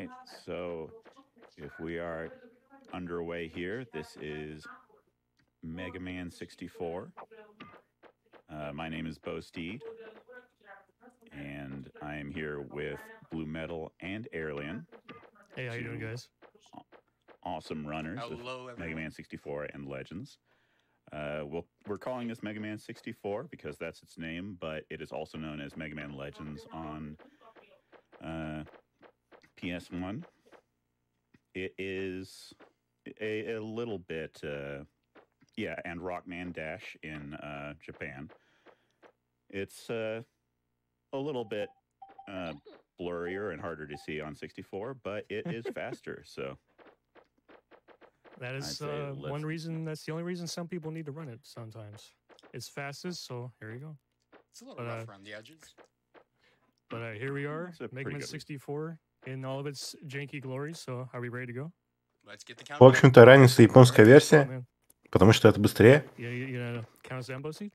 right, so if we are underway here, this is Mega Man 64. My name is Bo Steed, and I am here with BlueMetal and Aerlien. Hey, how you doing, guys? Awesome runners Hello, of Mega Man 64 and Legends. We're calling this Mega Man 64 because that's its name, but it is also known as Mega Man Legends on PS1. It is a little bit, and Rockman Dash in Japan. It's a little bit blurrier and harder to see on 64, but it is faster, so... That is one reason. That's the only reason some people need to run it sometimes. It's fastest, so here you go. It's a little rough around the edges. But here we are, Mega Man 64 in all of its janky glory. So are we ready to go? Let's get the count. В общем-то, разница японская версия, потому что это быстрее. You count us down, Bossy?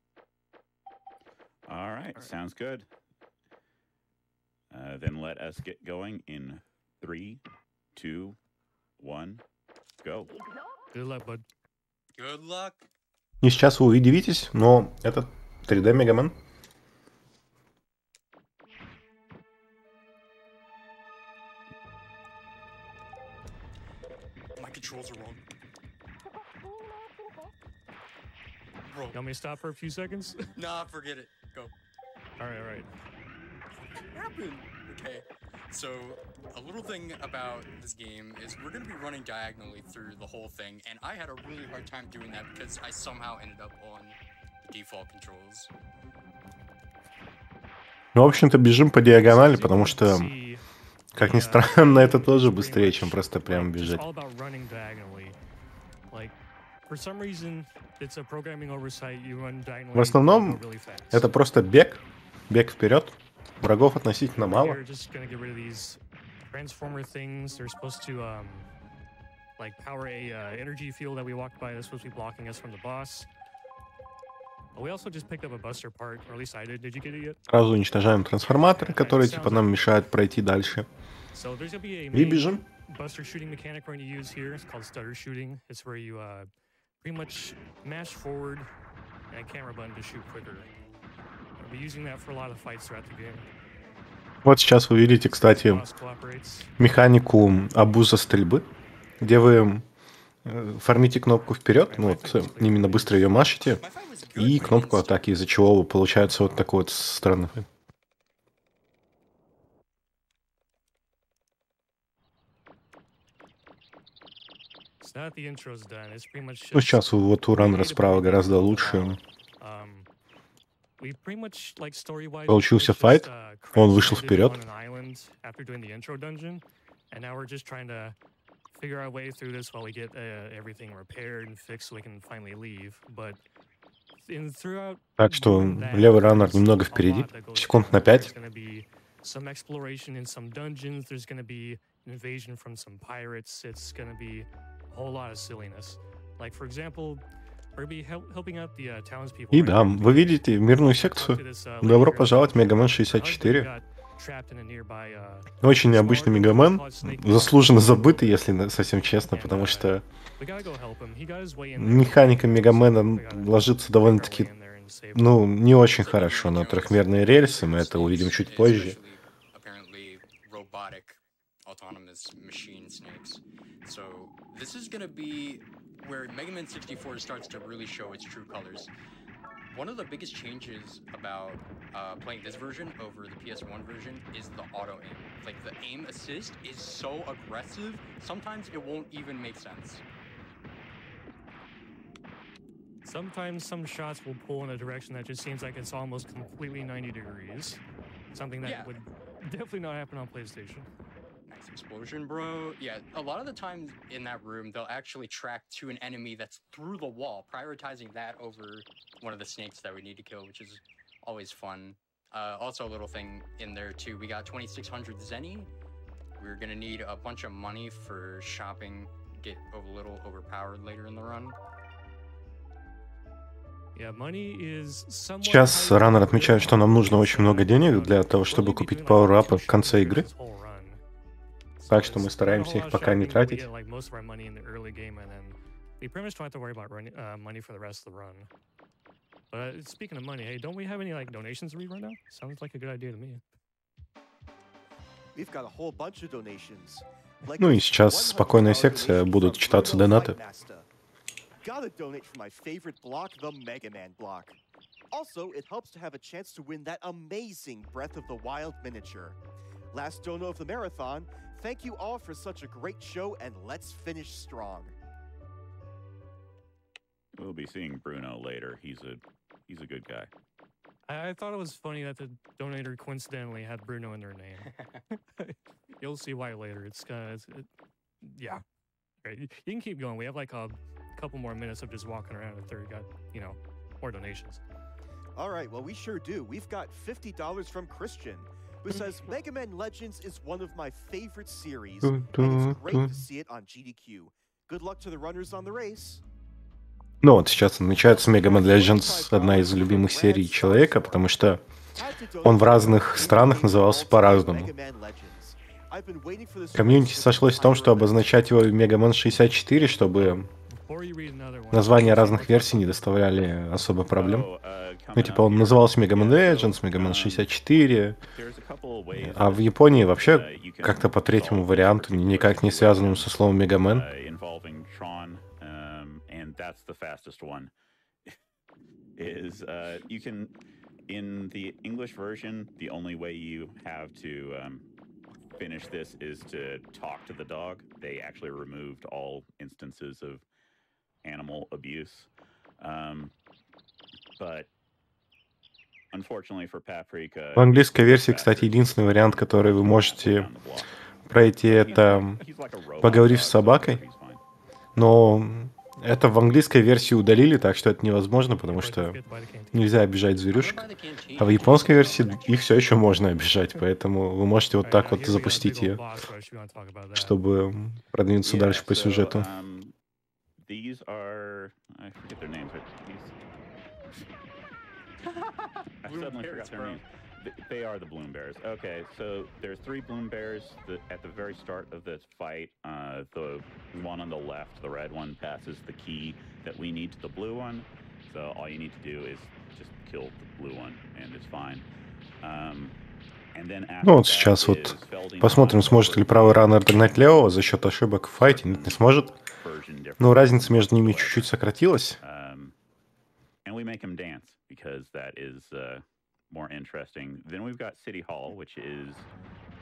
All right, sounds good. Then let us get going in 3, 2, 1, go. Good luck, bud. Good luck. И сейчас вы удивитесь, но это 3D Мегамен. My controls are wrong. You want me to stop for a few seconds? Nah, forget it. Go. All right. What happened? Okay. So, a little thing about this game is we're going to be running diagonally through the whole thing, and I had a really hard time doing that because I somehow ended up on the default controls. Ну, в общем-то, бежим по диагонали, потому что, как ни странно, это тоже быстрее, чем просто прямо бежать. В основном, это просто бег вперед. Врагов относительно мало. Transformer things. They're supposed to power a energy field that we walked by. That's supposed to be blocking us from the boss. We also just picked up a buster part, or at least I did. Did you get it yet? Сразу уничтожаем трансформаторы, которые типа нам мешают пройти дальше. И бежим. Buster shooting mechanic we're going to use here. It's called stutter shooting. It's where you pretty much mash forward and camera button to shoot quicker. We'll be using that for a lot of fights throughout the game. Вот сейчас вы видите, кстати, механику абуза стрельбы, где вы фармите кнопку вперед, ну вот именно быстро ее машете, и кнопку атаки, из-за чего получается вот такой вот странный. Ну сейчас вот у раннера справа гораздо лучше. Получился файт, он вышел вперед. Так что левый раннер немного впереди, секунд на 5. И да, вы видите мирную секцию. Добро пожаловать в Мегамен 64. Очень необычный Мегамен, заслуженно забытый, если совсем честно, потому что механика Мегамена ложится довольно-таки, не очень хорошо на трехмерные рельсы, мы это увидим чуть позже. Where Mega Man 64 starts to really show its true colors. One of the biggest changes about playing this version over the PS1 version is the auto aim. Like, the aim assist is so aggressive, sometimes it won't even make sense. Sometimes some shots will pull in a direction that just seems like it's almost completely 90 degrees. Something that would definitely not happen on PlayStation. Explosion, bro. Yeah, a lot of the times in that room, they'll actually track to an enemy that's through the wall, prioritizing that over one of the snakes that we need to kill, which is always fun. Also, a little thing in there, too. We got 2600 Zenny. We're going to need a bunch of money for shopping, get a little overpowered later in the run. Сейчас раннер отмечает, что нам нужно очень много денег для того, чтобы купить пауэрапы в конце игры. Так что мы стараемся их пока не тратить. We pretty much don't have to worry about money for the rest of the run. But speaking of money, hey, don't we have any like donations to read right now? Sounds like a good idea to me. We've got a whole bunch of donations. Ну и сейчас спокойная секция, будут читаться донаты. Gotta donate for my favorite block, the Mega Man block. Also, it helps to have a chance to win that amazing Breath of the Wild miniature. Last dono of the marathon, thank you all for such a great show, and let's finish strong. We'll be seeing Bruno later. He's a good guy. I thought it was funny that the donator coincidentally had Bruno in their name. You'll see why later. It's yeah. Right. You can keep going. We have like a couple more minutes of just walking around if there got, more donations. All right, well, we sure do. We've got $50 from Christian, who says Mega Man Legends is one of my favorite series, and it's great to see it on GDQ. Good luck to the runners on the race. Ну вот сейчас намечается Mega Man Legends, одна из любимых серий человека, потому что он в разных странах назывался по-разному. Комьюнити сошлось в том, что обозначать его Mega Man 64, чтобы названия разных версий не доставляли особо проблем. Ну, типа он назывался Mega Man Legends, Mega Man 64, а в Японии вообще как-то по третьему варианту, никак не связанному со словом Mega Man. That's the fastest one. Is you can in the English version, the only way you have to finish this is to talk to the dog. They actually removed all instances of animal abuse, but unfortunately for Paprika. В английской версии, кстати, единственный вариант, который вы можете пройти, это поговорив с собакой, но это в английской версии удалили, так что это невозможно, потому что нельзя обижать зверюшек. А в японской версии их все еще можно обижать, поэтому вы можете вот так вот запустить ее, чтобы продвинуться дальше по сюжету. They are the Bloom Bears. Okay, so there's 3 Bloom Bears at the very start of this fight. The one on the left, the red one, passes the key that we need to the blue one. So all you need to do is just kill the blue one, and it's fine. Ну вот сейчас вот посмотрим, сможет ли правый раннер догнать левого за счет ошибок в файте. Нет, не сможет. Но разница между ними чуть-чуть сократилась. And we make him dance because that is more interesting. Then we've got City Hall, which is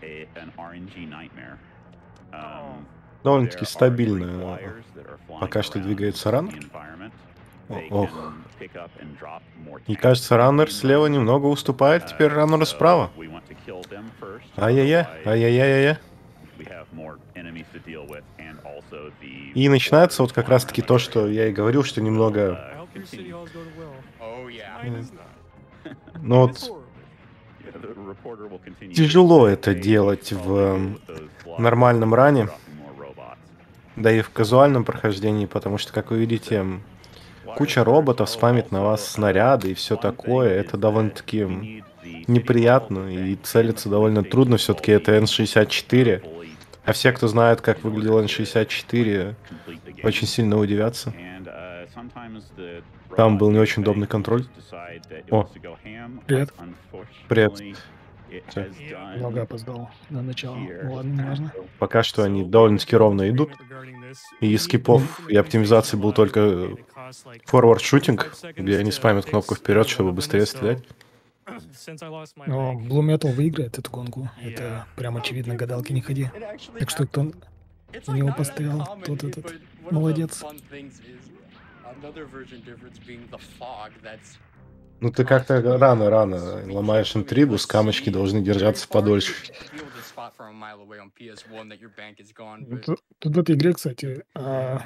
an RNG nightmare. Довольно-таки стабильно пока что двигается раннер. Ох. И кажется, раннер слева немного уступает теперь раннеру справа. Ай-яй-яй, ай-яй-яй-яй. И начинается вот как раз-таки то, что я и говорил, что немного... Но вот тяжело это делать в нормальном ране, да и в казуальном прохождении, потому что, как вы видите, куча роботов спамит на вас снаряды и все такое. Это довольно-таки неприятно и целиться довольно трудно. Все-таки это N64. А все, кто знают, как выглядел N64, очень сильно удивятся. Там был не очень удобный контроль. О, привет. Привет. Много опоздал на начало. Ладно, не важно. Пока что они довольно-таки ровно идут. И из скипов и оптимизации был только forward shooting, где они спамят кнопку вперед, чтобы быстрее стрелять. Но BlueMetal выиграет эту гонку. Это прям очевидно, гадалки не ходи. Так что кто у него постоял, тот этот молодец. Ну ты как-то рано ломаешь интригу, скамочки должны держаться подольше. Тут в этой игре, кстати, как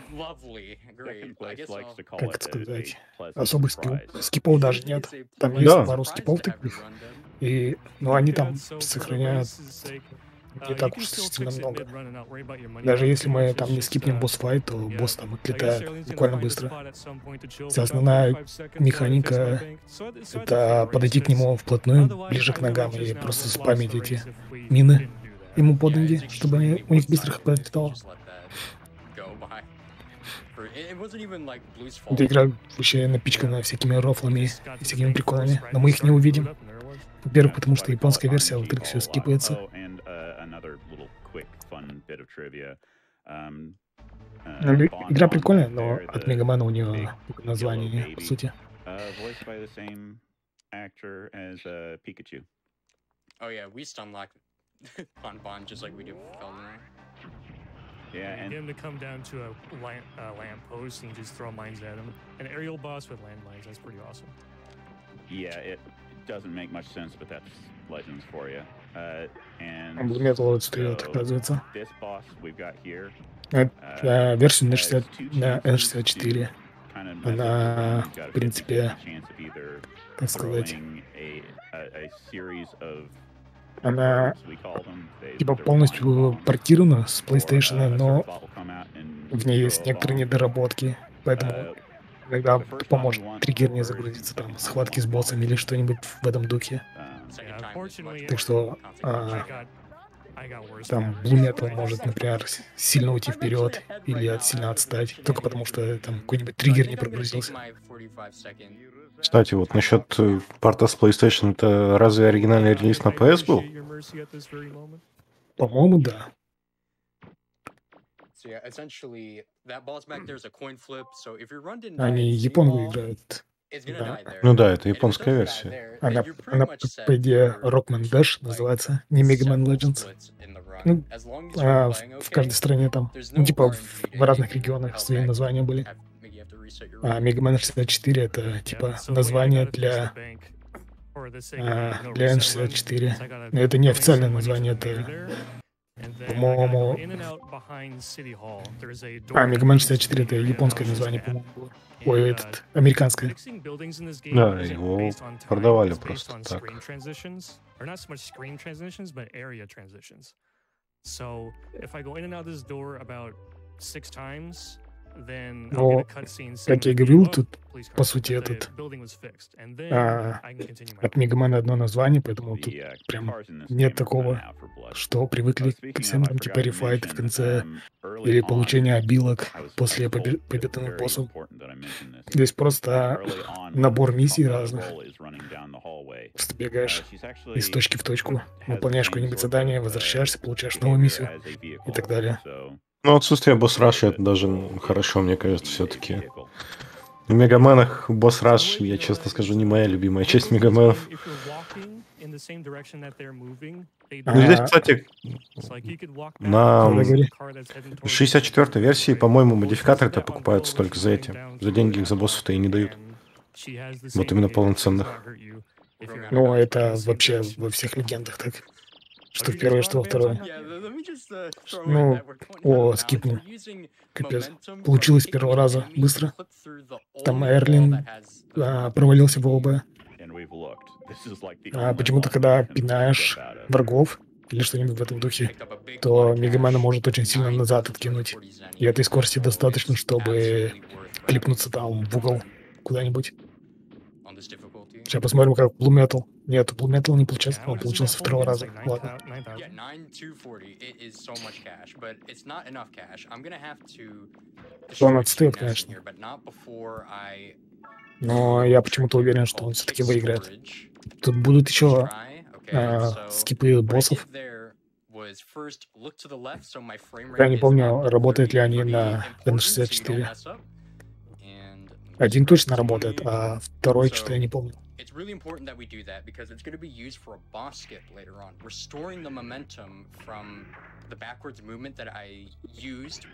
это сказать, особых скипов даже нет. Там есть пару скипов таких, и, ну, они там сохраняют не так уж сильно много. Даже если мы там не скипнем босс-файт, то босс там отлетает буквально быстро. Вся основная механика — это подойти к нему вплотную, ближе к ногам, и просто спамить эти мины. ему под ноги, чтобы у них быстро хп отлетало. Эта игра вообще напичкана всякими рофлами и всякими приколами, но мы их не увидим. Во-первых, потому что японская версия, а во-вторых, все скипается. Игра прикольная, но от Мегамана у нее название, по сути. Oh yeah, we stun lock Bon just like we do with Feldman. Yeah, and get him to come down to a lamp post and just throw mines at him. An aerial boss with landmines, that's pretty awesome. Yeah, it doesn't make much sense, but that's Legends for you. And BlueMetal отстает, оказывается. This boss we've got here, версию на N64. Она, в принципе, как сказать, она типа полностью портирована с PlayStation, но в ней есть некоторые недоработки, поэтому иногда поможет триггер не загрузиться, там, схватки с боссами или что-нибудь в этом духе. Так что там BlueMetal может, например, сильно уйти вперед или сильно отстать, только потому что там какой-нибудь триггер не прогрузился. Кстати, вот насчет порта с PlayStation, это разве оригинальный релиз на PS был? По-моему, да. Они японку играют. Да. Ну да, это японская версия. Она по идее, Rockman Dash называется, не Mega Man Legends. Ну, в каждой стране там, ну, типа в разных регионах свои названия были. А Mega Man 64 это типа название для N64. Но это не официальное название, это, по-моему... Mega Man 64 это японское название, по-моему, было. Ой, этот, американское. Да, его продавали просто так. Но, как я говорил, тут, по сути, этот от Мегамана одно название, поэтому тут прям нет такого, что привыкли к всем там типа рефайт в конце или получение обилок после победы над боссом. Здесь просто набор миссий разных. Просто бегаешь из точки в точку, выполняешь какое-нибудь задание, возвращаешься, получаешь новую миссию и так далее. Ну, отсутствие босс-раша, это даже хорошо, мне кажется, все-таки. В Мегаменах босс-раш, я честно скажу, не моя любимая часть Мегаменов. Ну, здесь, кстати, на 64-й версии, по-моему, модификаторы-то покупаются только за эти. За деньги их за боссов-то и не дают. Вот именно полноценных. Ну, это вообще во всех легендах так. Что в первое, что во второе. Ну, скипнул. Капец. Получилось с первого раза. Быстро. Там Aerlien провалился в ОБ. Почему-то, когда пинаешь врагов или что-нибудь в этом духе, то Мегамена может очень сильно назад откинуть. И этой скорости достаточно, чтобы клипнуться там в угол куда-нибудь. Сейчас посмотрим, как BlueMetal. Нет, BlueMetal не получается. Он получился со второго раза. Ладно. Он отстает, конечно. Но я почему-то уверен, что он все-таки выиграет. Тут будут еще скипы боссов. Я не помню, работают ли они на N64. Один точно работает, а второй что-то я не помню. It's really important that we do that because it's going to be used for a boss skip later on, restoring the momentum from the backwards movement that I used.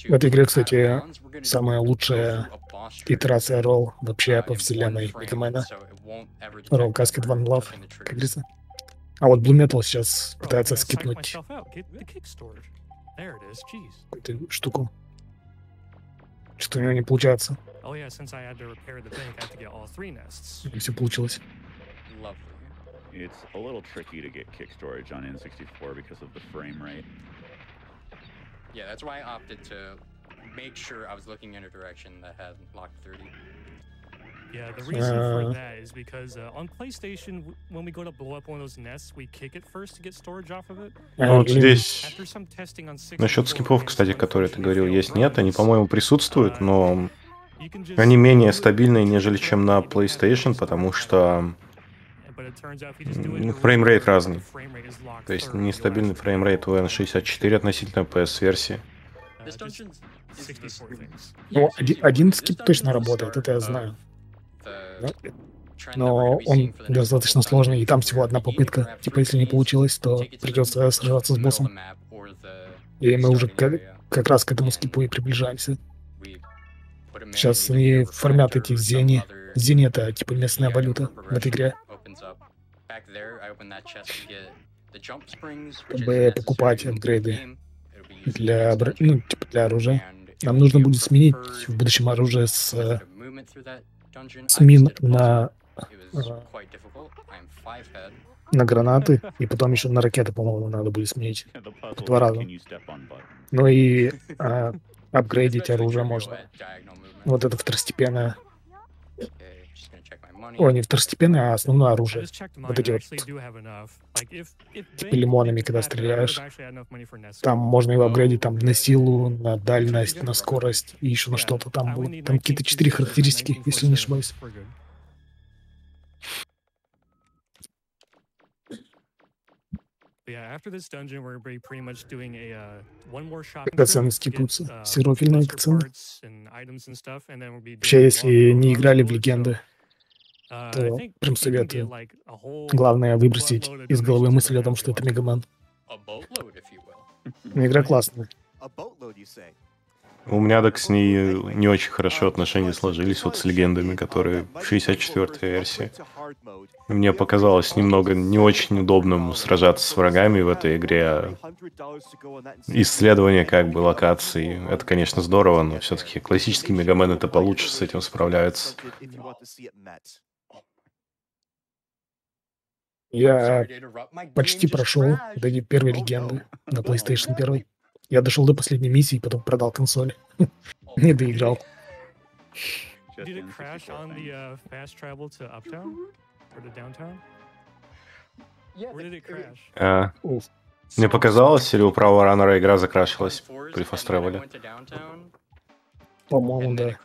В этой игре, кстати, самая лучшая итерация ролл вообще по вселенной Мегамена. Ролл Casket One Love, как говорится. А вот BlueMetal сейчас пытается скипнуть какую-то штуку. Что у него не получается. И все получилось. It's a little tricky to get kick storage on N64 because of the frame rate. Yeah, that's why I opted to make sure I was looking in a direction that had locked 30. Yeah, the reason for that is because on PlayStation, when we go to blow up one of those nests, we kick it first to get storage off of it. Ну, вот здесь After some testing on 64, насчет скипов, кстати, которые ты говорил, есть нет. Они, runs, по-моему, присутствуют, но you can just они менее do it стабильные, to нежели the чем frame на rate, you can have PlayStation, it потому restart что but it turns out if you just do it in a фреймрейт room where разный. the frame rate is locked То есть third, you'll нестабильный actually фреймрейт у N64 относительно PS-версии. just 64 things. Ну, один скип точно работает, это я знаю. Но он достаточно сложный, и там всего одна попытка. Типа, если не получилось, то придется сражаться с боссом. И мы уже как раз к этому скипу и приближаемся. Сейчас они формят эти зени. Зени — это типа местная валюта в этой игре. Чтобы покупать апгрейды для, ну, типа для оружия. Нам нужно будет сменить в будущем оружие с мин на гранаты, и потом еще на ракеты, по-моему, надо будет сменить. В 2 раза. Ну и апгрейдить оружие можно. Вот это второстепенное. О, не второстепенное, а основное оружие. Вот эти вот типа лимонами, когда стреляешь. Там можно его апгрейдить там на силу, на дальность, на скорость и еще на что-то там было. Там какие-то 4 характеристики, если не ошибаюсь. Когда цены скипаются, серофильные цены. Вообще, если не играли в легенды, то прям советую. Главное выбросить из головы мысль о том, что это Мегамен. Игра классная. У меня так с ней не очень хорошо отношения сложились вот с легендами, которые в 64-й версии. Мне показалось немного не очень удобным сражаться с врагами в этой игре. Исследование как бы локаций, это, конечно, здорово, но все-таки классический Мегамен это получше с этим справляется. Я почти прошел вот эти первые легенды на PlayStation 1. Я дошел до последней миссии, потом продал консоль. Не доиграл. Мне показалось, или у правого раннера игра закрашилась при фаст-тревеле? По-моему, да.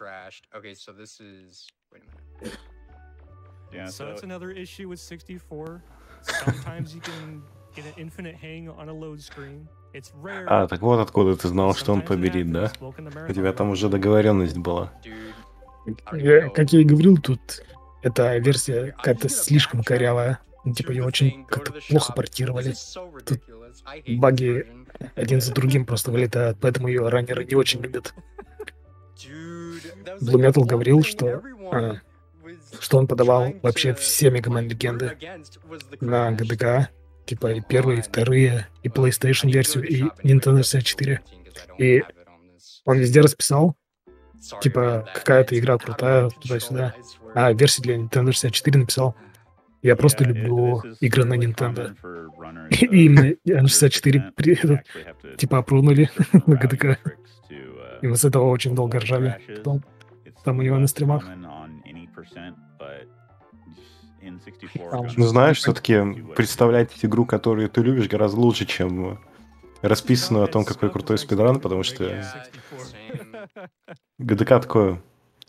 So that's another issue with 64. Sometimes you can get an infinite hang on a load screen. It's rare. А, так вот откуда ты знал, что он победит, да? У тебя там уже договоренность была. Как я и говорил, тут эта версия какая-то слишком корявая. Ну, типа ее очень как-то плохо портировали. Тут баги один за другим просто вылетают, поэтому ее раннеры не очень любят. BlueMetal говорил, что он подавал вообще все Мегамен легенды на ГДК, типа и первые, и вторые, и PlayStation версию, и Nintendo 64. И он везде расписал, типа, какая-то игра крутая, туда-сюда. А версии для Nintendo 64 написал: я просто люблю игры на Nintendo. И именно N64 типа опрунули на ГДК. И мы с этого очень долго ржали. Там у него на стримах. Ну, знаешь, все-таки представлять игру, которую ты любишь, гораздо лучше, чем расписанную о том, какой крутой спидран, потому что ГДК такое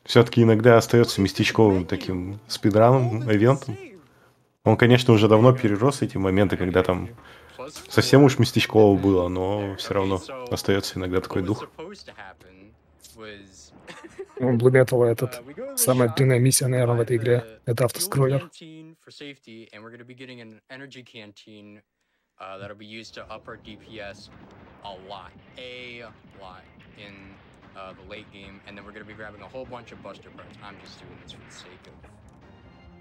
все-таки иногда остается местечковым таким спидраном, ивентом. Он, конечно, уже давно перерос эти моменты, когда там совсем уж местечково было, но все равно остается иногда такой дух. BlueMetal этот самая длинная миссия, наверное, в этой игре. Это автоскроллер.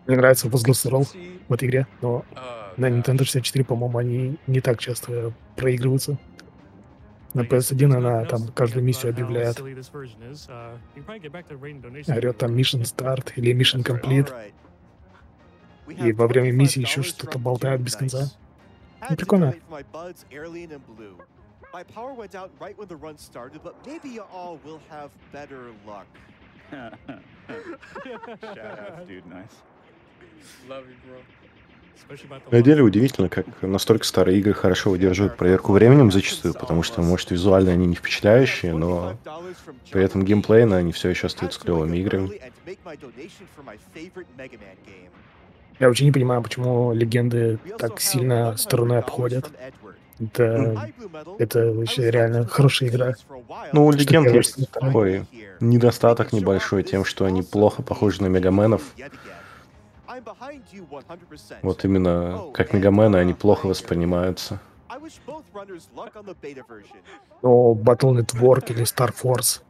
Мне нравится возглас ролл в этой игре, но на Nintendo 64, по-моему, они не так часто проигрываются. На PS1 она там каждую миссию объявляет. Орет там Mission Start или Mission Complete. И во время миссии еще что-то болтают без конца. Ну, прикольно. Shout out, dude, nice. Love you, bro. На деле удивительно, как настолько старые игры хорошо выдерживают проверку временем зачастую, потому что, может, визуально они не впечатляющие, но при этом геймплейно они все еще остаются клевыми играми. Я очень не понимаю, почему легенды так сильно стороной обходят. Это вообще реально хорошая игра. Ну, у легенд есть такой недостаток небольшой тем, что они плохо похожи на мегаменов. Вот именно как мегамены они плохо воспринимаются. Но Battle Network или Star Force,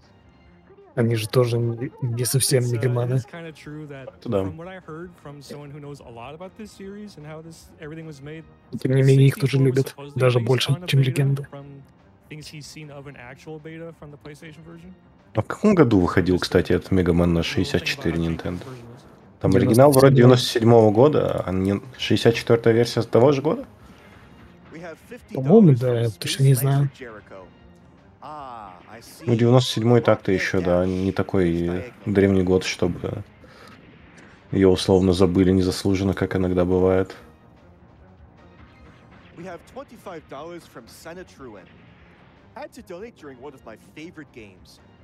они же тоже не совсем мегамены. Да. Тем не менее, их тоже любят. Даже больше, чем легенды. А в каком году выходил, кстати, этот Мегамен на 64 Nintendo? Там оригинал вроде 97-го года, а не 64-я версия с того же года? По-моему, да, я точно не знаю. Ну, 97-й так-то еще, да, не такой древний год, чтобы ее условно забыли незаслуженно, как иногда бывает.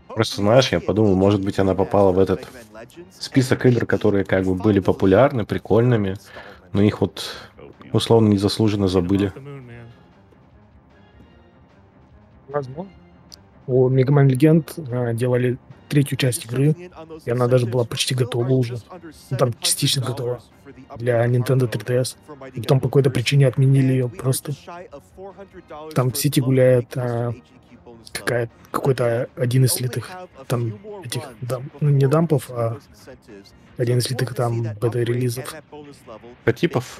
Просто, знаешь, я подумал, может быть, она попала в этот список игр, которые как бы были популярны, прикольными, но их вот условно незаслуженно забыли. Возможно. У Mega Man Legend делали третью часть игры, и она даже была почти готова уже. Ну, там частично готова для Nintendo 3DS. И потом по какой-то причине отменили ее просто. Там в сети гуляет какой-то один из слитых там этих ну, не дампов, а один из слитых там бета-релизов. Прототипов?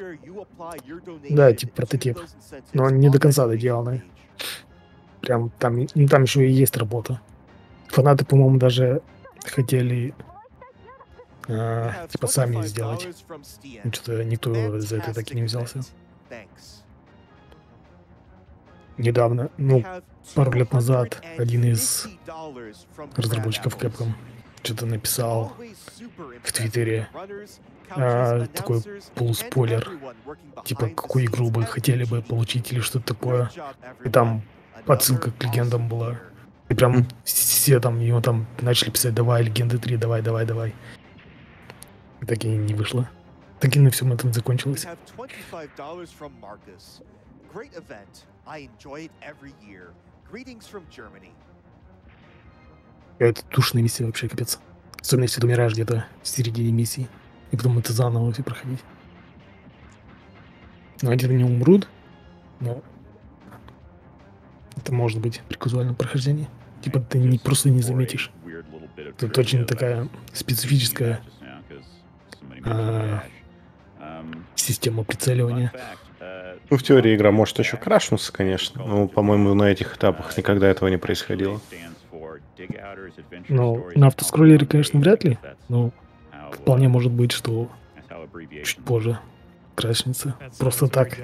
Да, типа прототип. Но он не до конца доделанный. Прям там, ну, там еще и есть работа. Фанаты, по-моему, даже хотели типа сами сделать. Ну, что-то никто за это так и не взялся. Недавно, ну, пару лет назад, один из разработчиков Capcom что-то написал в Твиттере такой полуспойлер, типа, какую игру бы хотели бы получить или что-то такое. И там отсылка к легендам была. И прям все там его там начали писать: давай, Легенды 3, давай, давай, давай. И так и не вышло. Так и на всем этом закончилось. Это душная миссия вообще, капец. Особенно если ты умираешь где-то в середине миссии. И потом это заново все проходить. Ну, где-то не умрут, но это может быть при казуальном прохождении. Типа ты просто не заметишь. Это очень такая специфическая система прицеливания. Ну, в теории игра может еще крашнуться, конечно. Но, по-моему, на этих этапах никогда этого не происходило. Ну, на автоскроллере, конечно, вряд ли. Но вполне может быть, что чуть позже крашнется. Просто так.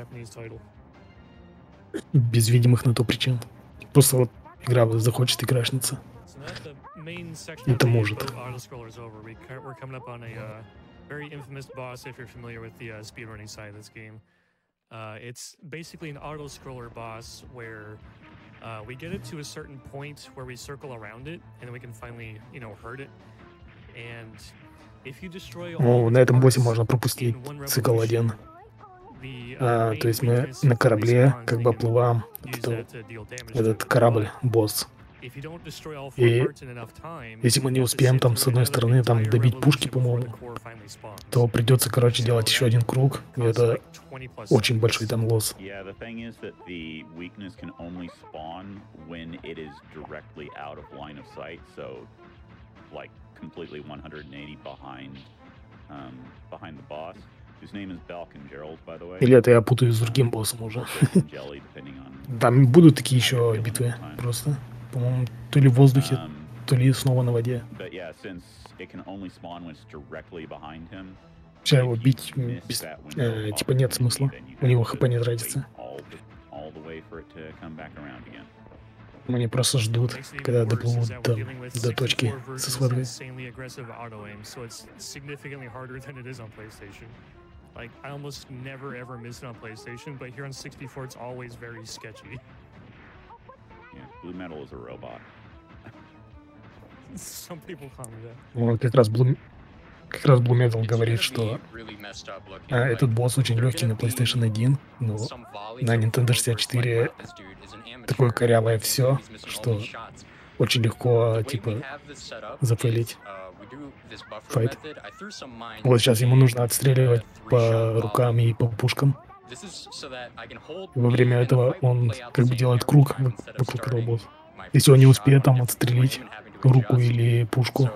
Без видимых на то причин. Просто вот игра захочет и крашнется. Это может. Very infamous boss if you're familiar with the speedrunning side of this game. It's basically an auto-scroller boss where we get it to a certain point where we circle around it, and then we can finally, you know, hurt it. And if you destroy all Ну, на этом боссе можно пропустить цикл один. То есть мы на корабле как бы оплываем этот корабль, босс. И если мы не успеем там с одной стороны там добить пушки, по-моему, то придется, короче, делать еще один круг, и это очень большой там лосс. Или это я путаю с другим боссом уже. Там будут такие еще битвы просто. По-моему, то ли в воздухе, то ли снова на воде. Сейчас его бить типа нет смысла. У него хп не тратится. Они просто ждут, когда доплывут до точки со схваткой. Like, I almost never ever miss it on PlayStation, but here on 64, it's always very sketchy. Yeah, BlueMetal is a robot. Some people call me that. Вот как раз BlueMetal говорит, что этот босс очень легкий на PlayStation 1, но на Nintendo 64 такое корявое все, что очень легко, типа, запылить файт. Вот сейчас ему нужно отстреливать по рукам и по пушкам. И во время этого он как бы делает круг вокруг этого босса. Если он не успеет там отстрелить руку или пушку,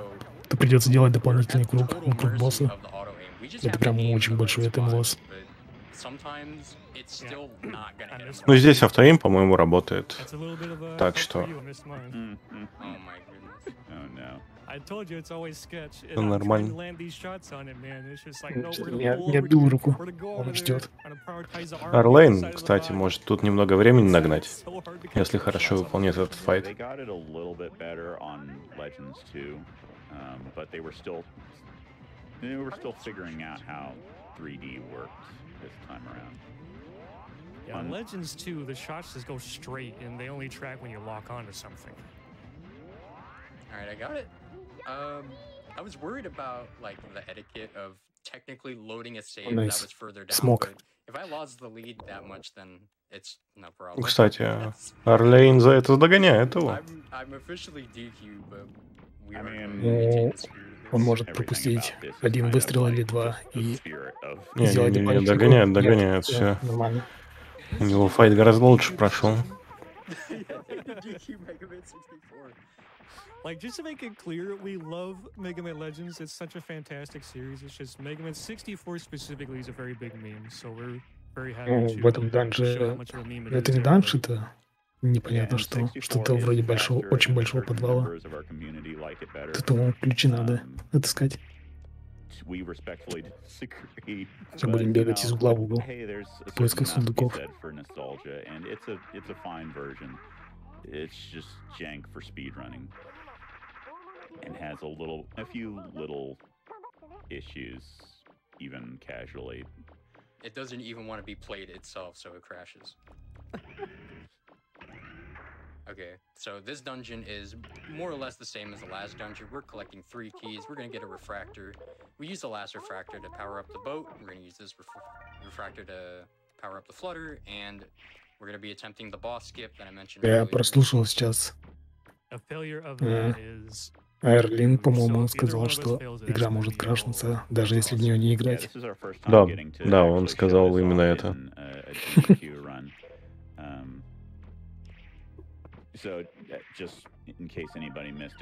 то придется делать дополнительный круг вокруг босса. Это прям очень большой лосс. Ну, здесь автоим, по-моему, работает. Так что... Ну, нормально. Не отбил руку. Он ждет. Aerlien, кстати, может тут немного времени нагнать, если хорошо выполнит этот файт. They were still figuring out how 3D worked this time around. Yeah, in Legends 2, the shots just go straight and they only track when you lock onto something. Alright, I got it. I was worried about like the etiquette of technically loading a save that was further down. Смог. If I lost the lead that much, then it's no problem. Кстати, Aerlien за это догоняет его. I'm officially DQ, but we are Ну, он может пропустить один выстрел или два и сделать Не, догоняет, все. Нормально. У него файт гораздо лучше прошел. Like, just to make it clear, we love Mega Man Legends. It's such a fantastic series. It's just Mega Man 64 specifically is a very big meme, so we're very happy to В этом данже... show how much of a meme it Это is. не данж, это непонятно что. Что-то вроде очень большого подвала. Тут ключи надо отыскать. Все будем бегать из угла в угол в поисках сундуков. It's just jank for speedrunning and has a few little issues, even casually. It doesn't even want to be played itself, so it crashes. Okay, so this dungeon is more or less the same as the last dungeon. We're collecting 3 keys. We're going to get a refractor. We use the last refractor to power up the boat. We're going to use this refractor to power up the flutter, and we're going to be attempting the boss skip that I mentioned Я earlier. прослушал сейчас. Aerlien, по-моему, сказал, что игра может крашнуться, даже если в нее не играть. Да, он сказал именно это.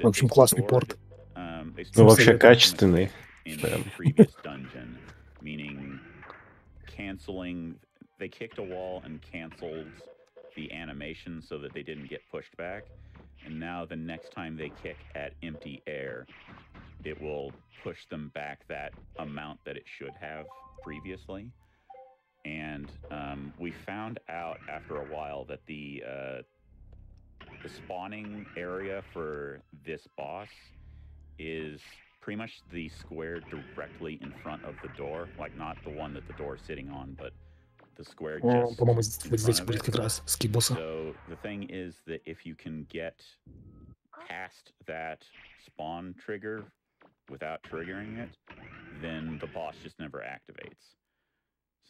В общем, классный порт. Ну, вообще качественный. They kicked a wall and canceled the animation so that they didn't get pushed back. And now the next time they kick at empty air, it will push them back that amount that it should have previously. And we found out after a while that the spawning area for this boss is pretty much the square directly in front of the door, like not the one that the door is sitting on, but the square just по-моему, здесь будет как раз скибоса. So the thing is that if you can get past that spawn trigger without triggering it, then the boss just never activates.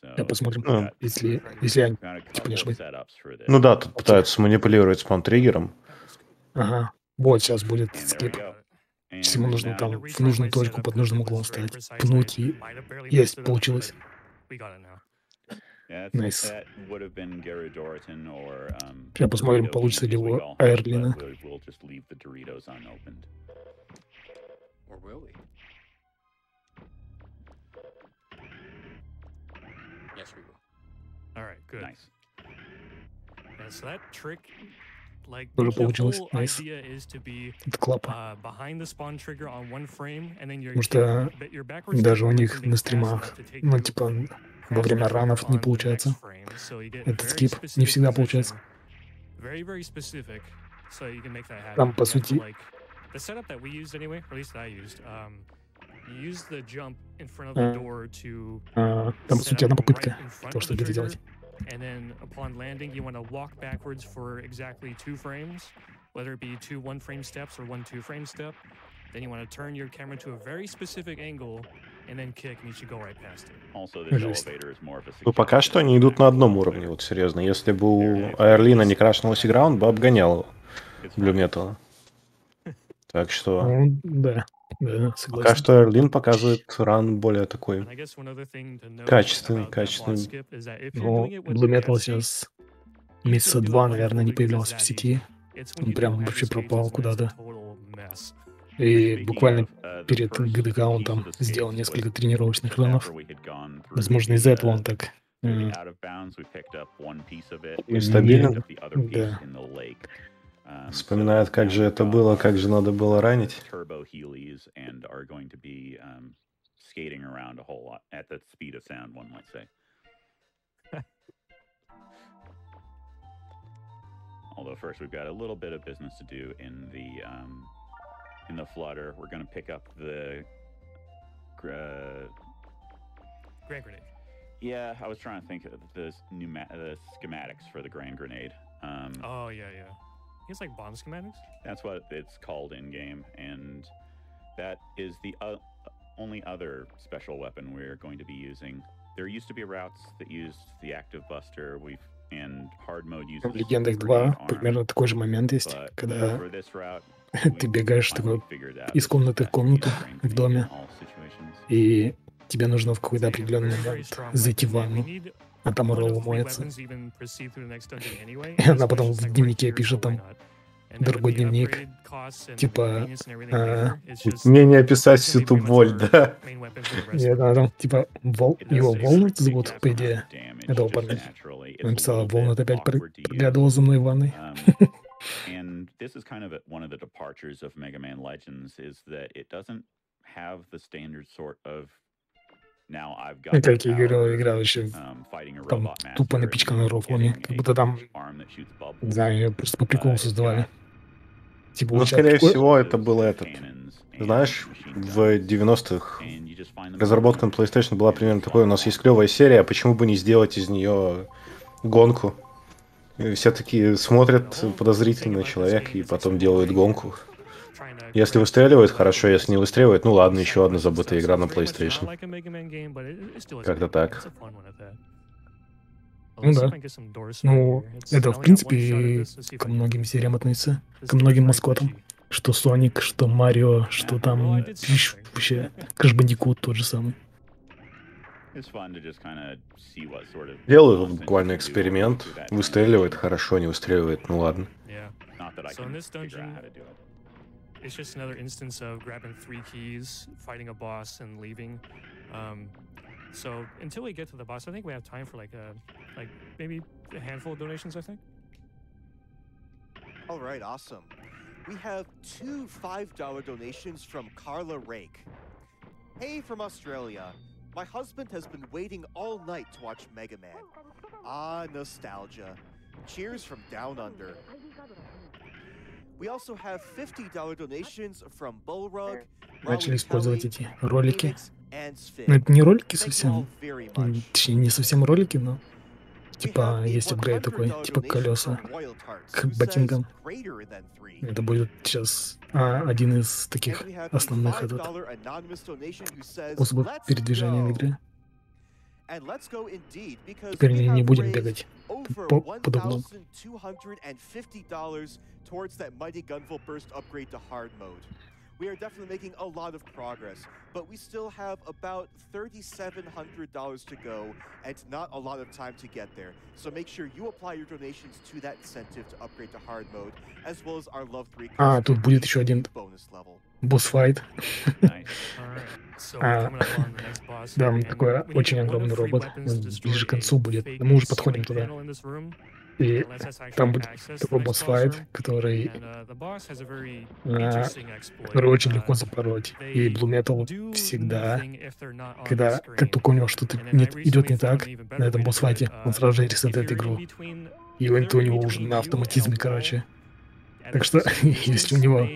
So Посмотрим, если я типа не ошибаюсь. Ну да, тут пытаются манипулировать спаун-триггером. Ага, вот сейчас будет скип. Ему нужно там в нужную точку под нужным углом встать, пнуть и... Есть, получилось. Найс. Сейчас посмотрим, получится ли у Aerlien. Тоже получилось. Найс. Это клапа. Потому что даже у них на стримах, ну типа во время ранов не получается. Этот скип не всегда получается. Там, по сути... The setup that we used anyway, or at least that I used, you use the jump in front of the door to там, по сути, одна попытка того, чтобы это делать. And then upon landing, you want to walk backwards for exactly 2 frames, whether it be 2 1-frame steps or 1 2-frame step. Then you want to turn your camera to a very specific angle and then kick, and you should go right past it. Also, this elevator is more of a Ну, пока что они идут на одном уровне, вот серьезно. Если бы у Aerlien не крашнулась игра, он бы обгонял BlueMetal. Так что... Ну, да, согласен. Пока что Aerlien показывает ран более такой качественный. Ну, BlueMetal сейчас месяца 2, наверное, не появлялся в сети. Он прям вообще пропал куда-то. И буквально перед ГДК он там сделал несколько тренировочных ранов. Возможно, из-за этого он так нестабилен. Да. Вспоминает, как же это было, как же надо было ранить. Although first we've got a little bit of business to do in the flutter. We're going to pick up the Grand grenade. Yeah, I was trying to think of the schematics for the grand grenade. Oh yeah. It's like bomb schematics. That's what it's called in game, and that is the only other special weapon we're going to be using. There used to be routes that used the active buster. And hard mode uses В Легендах 2 примерно такой же момент есть, когда ты бегаешь такой из комнаты в комнату в доме, и тебе нужно в какой-то определенный момент зайти в ванну, а там Ролл моется. И она потом в дневнике пишет там другой дневник, типа... Мне не описать всю ту боль, да? Нет, она там, типа, его волны зовут, по идее, этого парня. Она писала, волны опять проглядывал за мной в ванной. And this is kind of one of the departures of Mega Man Legends is that it doesn't have the standard sort of now I've got как я говорил, играл еще там тупо напичканной рофлами, как будто там, не знаю, ее просто по приколу создавали. Типа, ну, скорее всего, это был этот. Знаешь, в 90-х разработка на PlayStation была примерно такой, у нас есть клевая серия, почему бы не сделать из нее гонку? И все такие смотрят подозрительно на человека и потом делают гонку. Если выстреливает, хорошо, если не выстреливает, ну ладно, еще одна забытая игра на PlayStation. Как-то так. Ну да. Ну, это, в принципе, ко многим сериям относится, ко многим маскотам. Что Соник, что Марио, что там вообще Crash Bandicoot тот же самый. Делаю буквально эксперимент. Выстреливает, хорошо, не выстреливает, ну ладно. It's just another instance of grabbing 3 keys, fighting a boss, and leaving. So until we get to the boss, I think we have time for like maybe a handful of donations, I think. All right, awesome. We have 2 $5 donations from Carla Rake. Hey, from Australia. My husband has been waiting all night to watch Mega Man. Ah, nostalgia. Cheers from down under. We also have $50 donations from Bullrug. Начали использовать эти ролики. Но это не ролики совсем. Точнее, не совсем ролики, но типа есть апгрейд такой, типа колеса к ботинкам. Это будет сейчас один из таких основных способов передвижения в игре. Теперь не будем бегать по дублам. Towards that mighty gunful burst upgrade to hard mode. We are definitely making a lot of progress, but we still have about $3,700 to go and not a lot of time to get there. So make sure you apply your donations to that incentive to upgrade to hard mode, as well as our Love 3 тут будет еще один босс-файт. Да, такой очень огромный робот. Ближе к концу будет. Мы уже подходим туда. И там будет такой босс-файт, который очень легко запороть. И BlueMetal всегда, когда как только у него что-то идет не так на этом босс-файте, он сразу же ресетает игру. И это у него уже на автоматизме, короче. Так что, если у него,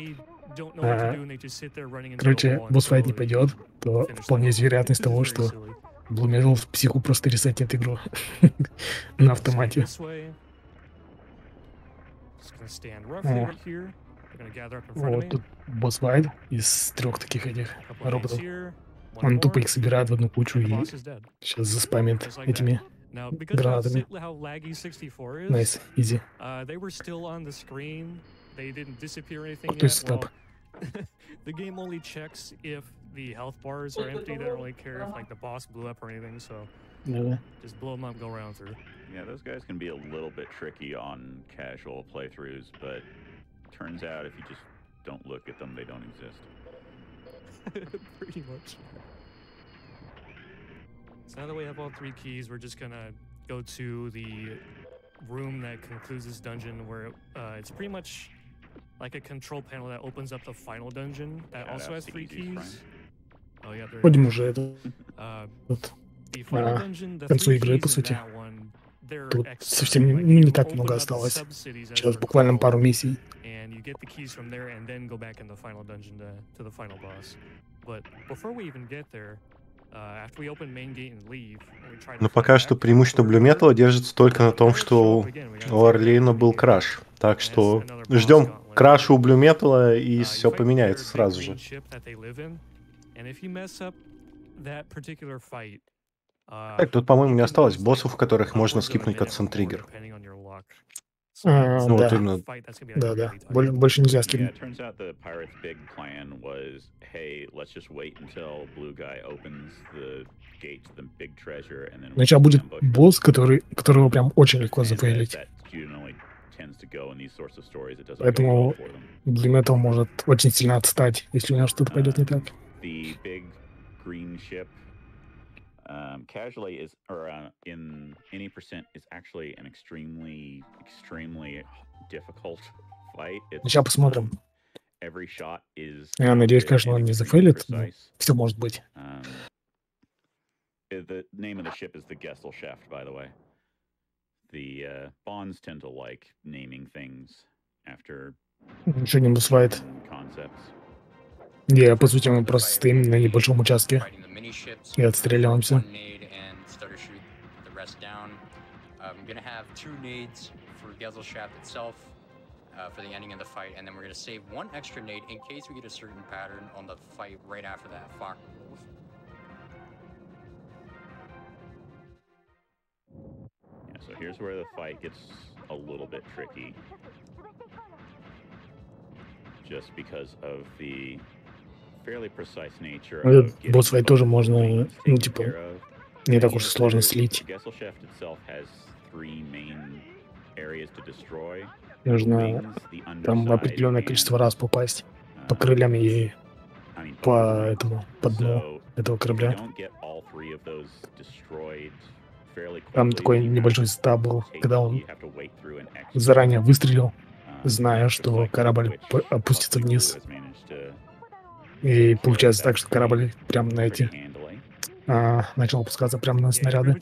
короче, босс-файт не пойдет, то вполне есть вероятность того, что BlueMetal в психу просто ресетнет игру на автомате. Вот тут босс-файт из 3 таких этих роботов. Он тупо их собирает в одну кучу и сейчас заспамит этими гранатами. Найс, изи. Крутой сетап. The game only checks if the health bars are empty. They don't really care if like the boss blew up or anything. So just blow them up, go round through. Yeah, those guys can be a little bit tricky on casual playthroughs, but turns out if you just don't look at them, they don't exist. Pretty much. So now that we have all 3 keys, we're just gonna go to the room that concludes this dungeon, where it's pretty much like a control panel that opens up the final dungeon that also has 3 keys. Oh yeah, Ходим уже это. Вот. К концу игры, по сути. Тут совсем не так много осталось. Сейчас буквально пару миссий. Но пока что преимущество BlueMetal держится только на том, что у Aerlien был краш. Так что ждем краша у BlueMetal, и все поменяется сразу же. Так, тут, по-моему, не осталось боссов, в которых можно скипнуть катсцен-триггер. Да. Да. Больше нельзя скипнуть. Значит, будет босс, которого прям очень легко зафейлить. Поэтому BlueMetal может очень сильно отстать, если у него что-то пойдет не так. Casually is, or in any percent, is actually an extremely difficult fight. Сейчас посмотрим. Every shot is. Я надеюсь, конечно, он не зафейлит. Все может быть. The name of the ship is the Gesellschaft, by the way. The Bonds tend to like naming things after Ничего не босс-файт. По сути, мы просто стоим на небольшом участке и отстреливаемся. For the ending of the fight, and then we're going to save 1 extra nade in case we get a certain pattern on the fight right after that Fokker move. Yeah, so here's where the fight gets a little bit tricky. Just because of the fairly precise nature of босс-файт тоже можно, типа, не так уж и сложно слить. Нужно там определенное количество раз попасть по крыльям и по дну этого корабля. Там такой небольшой сетап был, когда он заранее выстрелил, зная, что корабль опустится вниз. И получается так, что корабль прям на эти начал опускаться прямо на снаряды.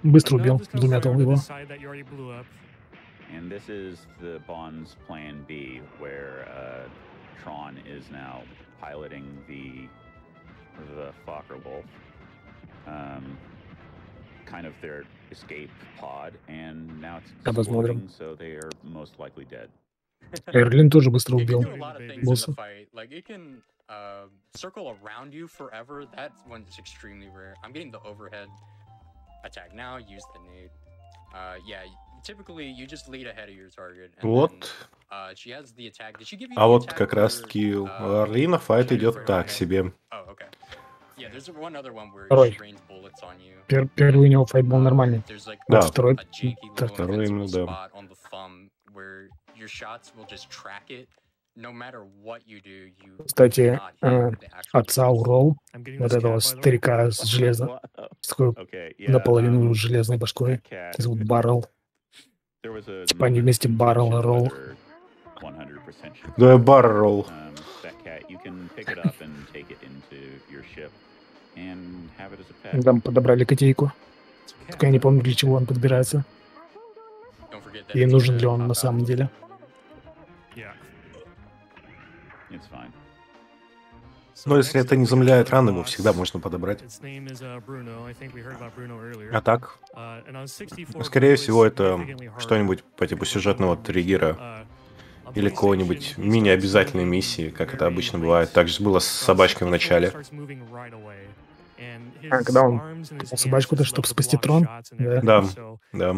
Быстро убил BlueMetal его. And this is the Bond's plan B, where Tron is now piloting the Fokker Wolf, kind of their escape pod, and now it's exploding, so they are most likely dead. Aerlien тоже быстро убил босса. Circle around you forever. That one's extremely rare. I'm getting the overhead attack now. Use the nade. Typically you just lead ahead of your target. Вот. She has the attack. Did she give you А вот как раз-таки у Aerlien файт идет так себе. Второй. Первый у него файт был нормальный. Да. Второй. Второй именно, да. Кстати, отца Урол, вот этого старика с железной, наполовину железной башкой, зовут Баррел. Типа они вместе Баррел и Ролл. Да, Баррел. Там подобрали котейку. Только я не помню, для чего он подбирается. И нужен ли он на самом деле. Но если это не замедляет раны, его всегда можно подобрать. А так, скорее всего, это что-нибудь по типу сюжетного триггера или какого-нибудь мини-обязательной миссии, как это обычно бывает. Так же было с собачкой в начале. Когда он собачку-то, чтобы спасти трон? Да, да.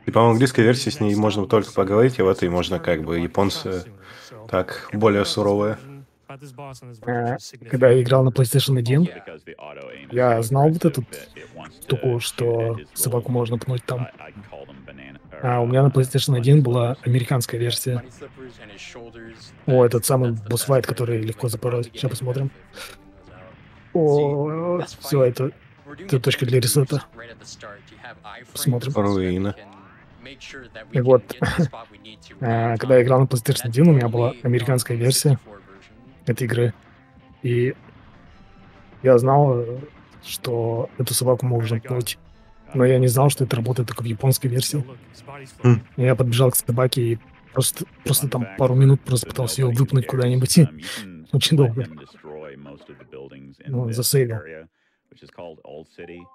И, по-моему, в английской версии с ней можно только поговорить, а в этой можно как бы японцы так, более суровые. Когда я играл на PlayStation 1, я знал вот эту штуку, что собаку можно пнуть там. А у меня на PlayStation 1 была американская версия. О, этот самый босс-файт, который легко запороть. Сейчас посмотрим. О, все, это точка для ресета. Посмотрим. Руины. И вот, когда я играл на PlayStation 1, у меня была американская версия этой игры. И я знал, что эту собаку можно пнуть. Но я не знал, что это работает только в японской версии. Я подбежал к собаке и просто там пару минут просто пытался ее выпнуть куда-нибудь. Очень долго. Ну, засейвил.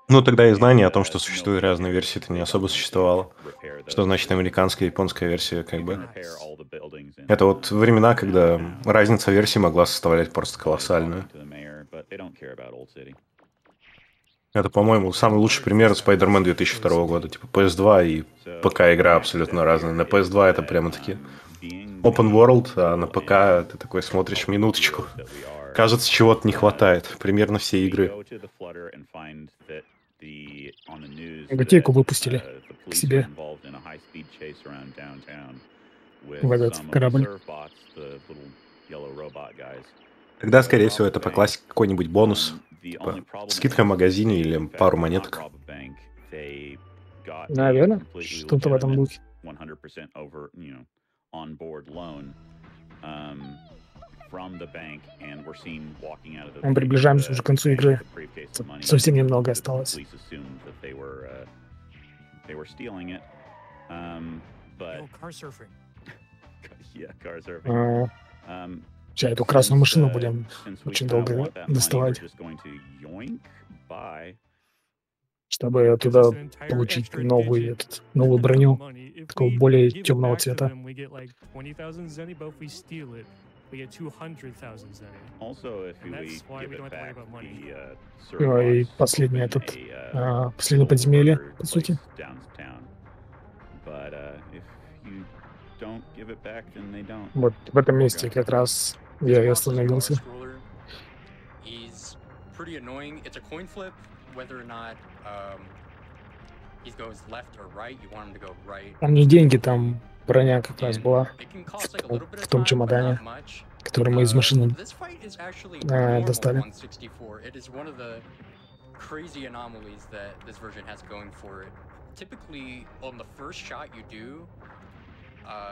Ну, тогда и знание о том, что существуют разные версии, это не особо существовало. Что значит американская и японская версия, как бы. Это вот времена, когда разница версий могла составлять просто колоссальную. Это, по-моему, самый лучший пример Spider-Man 2002 года. Типа PS2 и ПК-игра абсолютно разные. На PS2 это прямо-таки open world, а на ПК ты такой смотришь минуточку. Кажется, чего-то не хватает. Примерно все игры. Готейку выпустили к себе в этот корабль. Тогда, скорее всего, это по классике какой-нибудь бонус. Типа скидка в магазине или пару монеток. Наверное, что-то в этом духе. Мы приближаемся уже к концу игры. Совсем немного осталось. Сейчас эту красную машину будем очень долго доставать, чтобы туда получить новую броню, такого более темного цвета. И последний последнее подземелье, по сути. Вот в этом месте как раз я и остановился. Там не деньги, там броня как раз была в том чемодане, который мы из машины достали.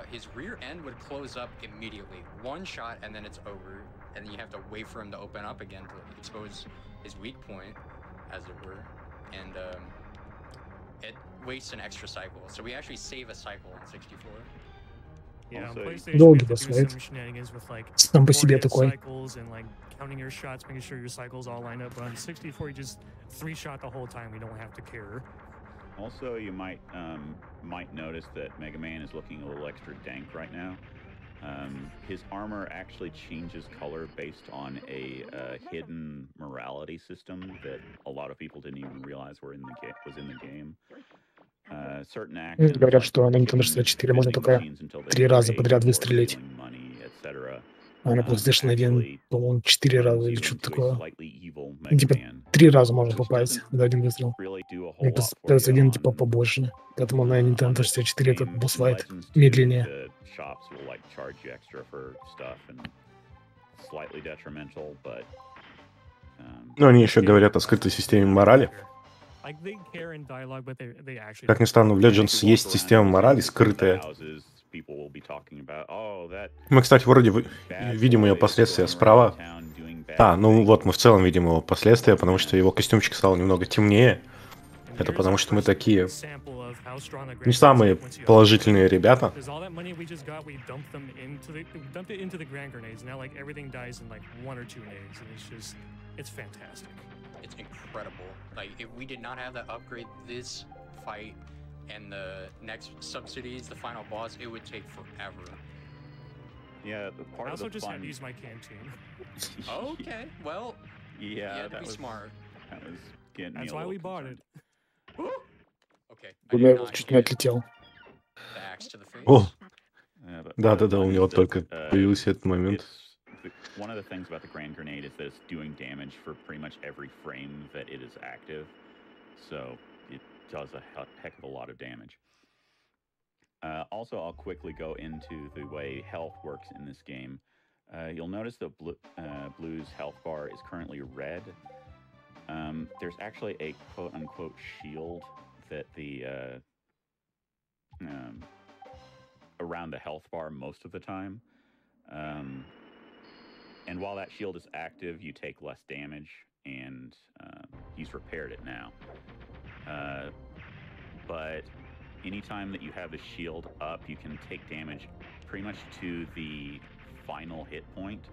His rear end would close up immediately. One shot and then it's over. And then you have to wait for him to open up again to expose his weak point, as it were. And it wastes an extra cycle. So we actually save a cycle in 64. Долгий босс-файт. Сам по себе такой. Counting your shots, making sure your cycles all line up. But on 64, you just 3-shot the whole time. We don't have to care. Also, you might notice that Mega Man is looking a little extra dank right now. His armor actually changes color based on a hidden morality system that a lot of people didn't even realize was in the game. Certain actions, говорят, что на Nintendo 64 можно только 3 раза подряд выстрелить. А на PlayStation 1, по-моему, 4 раза или что-то такое. Типа 3 раза можно попасть за один выстрел. И PS1 типа побольше. Поэтому на Nintendo 64 этот босс-файт медленнее. Но они еще говорят о скрытой системе морали. Как ни странно, в Legends есть система морали скрытая. Мы, кстати, вроде видим ее последствия справа. ну вот мы в целом видим его последствия, потому что его костюмчик стал немного темнее. Это потому что мы такие не самые положительные ребята. It's incredible. Like, if we did not have that upgrade, this fight and the next subsidies, the final boss, it would take forever. Yeah, the part I also of the just had fun... to use my canteen. Okay, well, yeah, that was smart. That was getting me That's a why little we bought it. Okay. BlueMetal чуть не отлетел. The axe to the face. О, Yeah, but да-да-да, у fun него is that, только появился этот момент. One of the things about the Grand Grenade is that it's doing damage for pretty much every frame that it is active. So it does a heck of a lot of damage. Also, I'll quickly go into the way health works in this game. You'll notice that Blue's health bar is currently red. There's actually a quote-unquote shield that around the health bar most of the time. And while that shield is active, you take less damage, and he's repaired it now. But anytime that you have the shield up, you can take damage pretty much to the final hit point,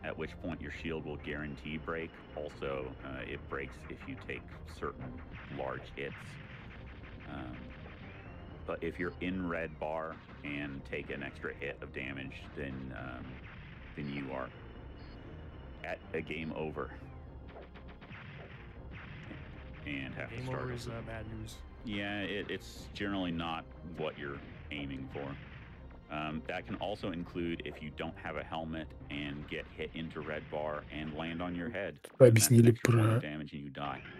at which point your shield will guarantee break. Also, it breaks if you take certain large hits. But if you're in red bar and take an extra hit of damage, then you are at a game over. And have Game to start over is bad news. Yeah, it's generally not what you're aiming for. That can also include if you don't have a helmet and get hit into red bar and land on your head. Объяснили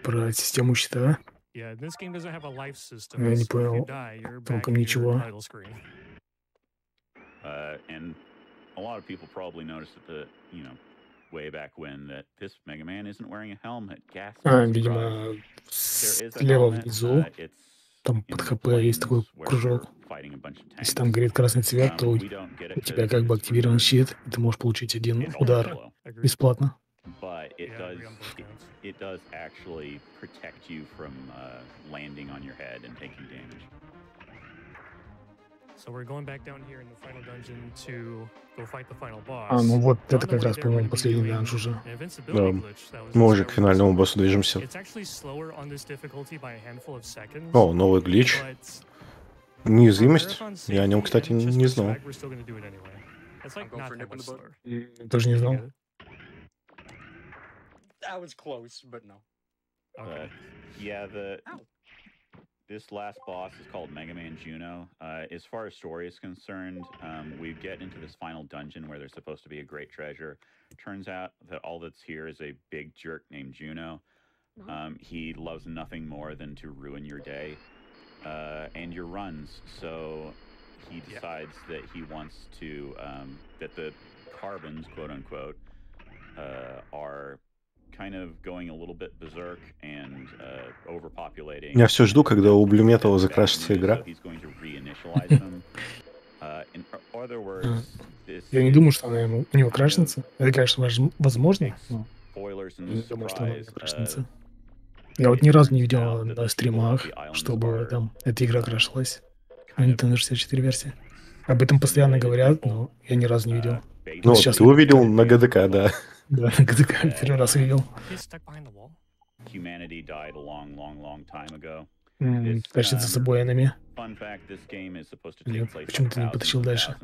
про систему щита. Yeah, this game doesn't have a life system. Я не So if you понял die, you're back толком in your ничего. title screen. And a lot of people probably noticed that way back when that this Mega Man isn't wearing a helmet. Gas. Видимо, слева внизу, там под ХП есть такой кружок. Если там горит красный цвет, то у тебя как бы активирован щит, и ты можешь получить один удар бесплатно. But it does actually protect you from landing on your head and taking damage. So we're going back down here in the final dungeon to go fight the final boss. Ну вот, это как раз, по-моему, последний данж уже. Да, мы уже к финальному боссу движемся. О, новый глич. Неуязвимость? Я о нем, кстати, не знал. Тоже не знал. That was close, but no. Yeah, this last boss is called Mega Man Juno. As far as story is concerned, we get into this final dungeon where there's supposed to be a great treasure. Turns out that all that's here is a big jerk named Juno. He loves nothing more than to ruin your day and your runs. So he decides that he wants to, that the carbons, quote unquote, are kind of going a little bit berserk and overpopulating. Я все жду, когда у BlueMetal закрашится игра. Я не думаю, что она у него крашнется. Это, конечно, возможно, но не думаю, что она крашнется. Я вот ни разу не видел на стримах, чтобы там эта игра крашилась. На Nintendo 64 версии. Об этом постоянно говорят, но я ни разу не видел. Ну, сейчас ты увидел на ГДК, да. Да, на ГДК первый раз увидел. Тащится с обоинами. Нет, почему ты не потащил дальше?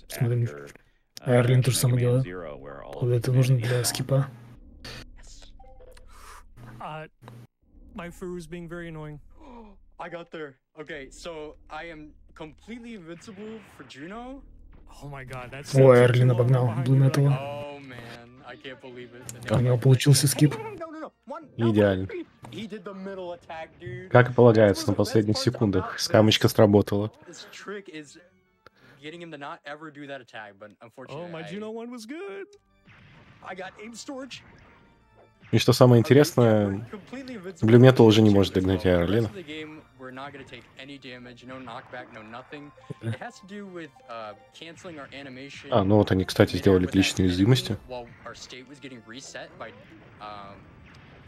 Смотри, Aerlien то же самое делает. Вот это нужно для скипа. My fur is being very annoying. I got there. Okay, so I am completely invincible for Juno. Oh my god, that's О, Aerlien обогнал BlueMetal. Oh man, I can't believe it. У него получился скип. Идеально. Как и полагается, на последних секундах. Скамочка сработала. Oh, my Juno one was good. И что самое интересное, BlueMetal уже не может догнать Aerlien. not going to take any damage, no knockback, no nothing. It has to do with canceling our animation. А, ну вот они, кстати, сделали к личной уязвимости. While our state was getting reset by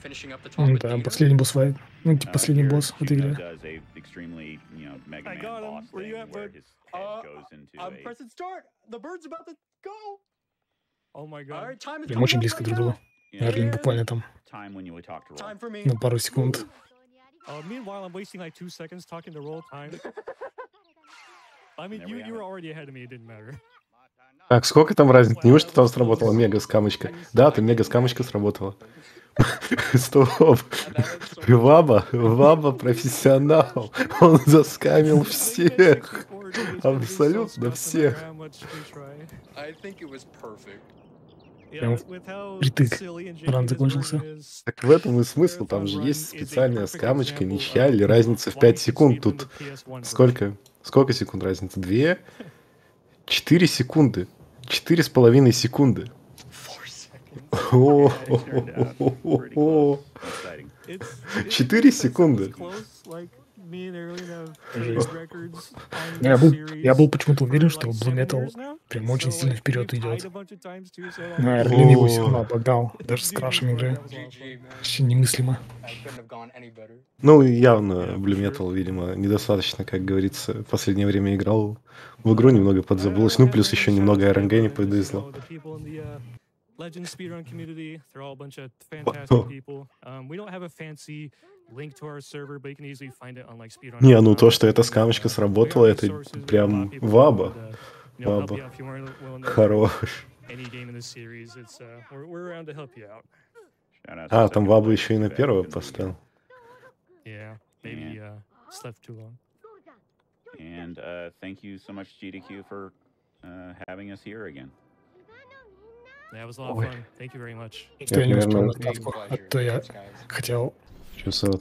finishing up the talk Ну with да, Data. последний босс файт. Ну, типа последний босс в этой игре. does a extremely, you know, Mega I Man got him. boss Where you thing at, where bud? his head goes into I'm a... pressing start. The bird's about to go. Oh my All god. right, time is Прям очень coming up близко right друг к now. другу. Aerlien буквально там Time when you would talk to Roll. Time for me. на пару секунд. Meanwhile, I'm wasting like 2 seconds talking to roll time. I mean, you were already ahead of me. It didn't matter. Так, сколько там разницы? Неужто там сработала мега-скамочка? Да, там мега-скамочка сработала. Стоп. Ваба профессионал. Он заскамил всех. Абсолютно всех. I think it was perfect. Прям притык. Ран закончился. Так в этом и смысл. Там же есть специальная скамочка, ничья или разница в 5 секунд. Тут сколько? Сколько секунд разница? 2? 4 секунды. 4,5 секунды. 4 секунды. Я был почему-то уверен, что BlueMetal прям очень сильно вперед идет. Но Aerlien его все равно обогнал, даже с крашем игры. Вообще немыслимо. Ну, явно BlueMetal, видимо, недостаточно, как говорится, в последнее время играл в игру, немного подзабылось. Ну, плюс еще немного RNG не подвезло. Legend speedrun community, they're all a bunch of fantastic people. We don't have a fancy link to our server, but you can easily find it on like speedrun. Не, ну то, что эта скамочка сработала, это прям ваба. Ваба. Хорош. А, там ваба еще и на первое поставил. Yeah, maybe slept too long. And thank you so much, GDQ, for having us here again. Yeah, it was a lot of fun. Thank you very much. Что я не успел на катку, а то я хотел Часовой